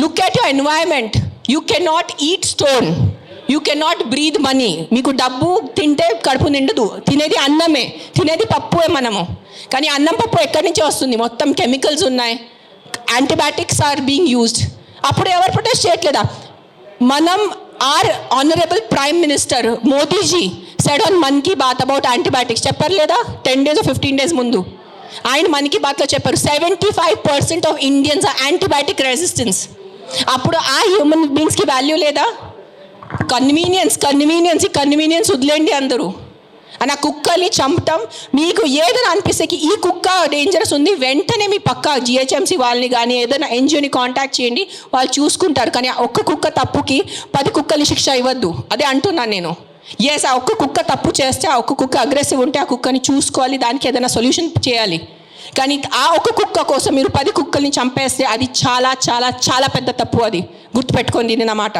Look at your environment. You cannot eat stone, you cannot breathe money. మీకు డబ్బు తింటే కడుపు నిండదు, తినేది అన్నమే, తినేది పప్పువే మనము. కానీ అన్నం పప్పు ఎక్కడి నుంచి వస్తుంది? మొత్తం కెమికల్స్ ఉన్నాయి, యాంటీబయాటిక్స్ ఆర్ బీయింగ్ యూజ్డ్. అప్పుడు ఎవరు ప్రొటెస్ట్ చేయట్లేదా? మనం, our honourable prime minister Modiji said on Mann Ki Baat about antibiotics. చెప్పారు లేదా 10 days or 15 days ముందు? ఆయన మన్ కీ బాత్లో చెప్పారు 75% of Indians are antibiotic resistance. అప్పుడు ఆ హ్యూమన్ బీయింగ్స్కి వాల్యూ లేదా? కన్వీనియన్స్ వదిలేండి అందరూ. ఆ కుక్కల్ని చంపటం మీకు ఏదైనా అనిపిస్తే ఈ కుక్క డేంజరస్ ఉంది, వెంటనే మీ పక్క జిహెచ్ఎంసీ వాళ్ళని కానీ ఏదైనా ఎన్జిఓని కాంటాక్ట్ చేయండి, వాళ్ళు చూసుకుంటారు. కానీ ఒక్క కుక్క తప్పుకి 10 కుక్కలు శిక్ష ఇవ్వద్దు. అదే అంటున్నాను నేను. ఎస్, ఆ ఒక్క కుక్క తప్పు చేస్తే, ఆ ఒక్క కుక్క అగ్రెసివ్ ఉంటే ఆ కుక్కని చూసుకోవాలి, దానికి ఏదైనా సొల్యూషన్ చేయాలి. కానీ ఆ ఒక్క కుక్క కోసం మీరు 10 కుక్కల్ని చంపేస్తే అది చాలా చాలా చాలా పెద్ద తప్పు. అది గుర్తుపెట్టుకోండి, ఇది నా మాట.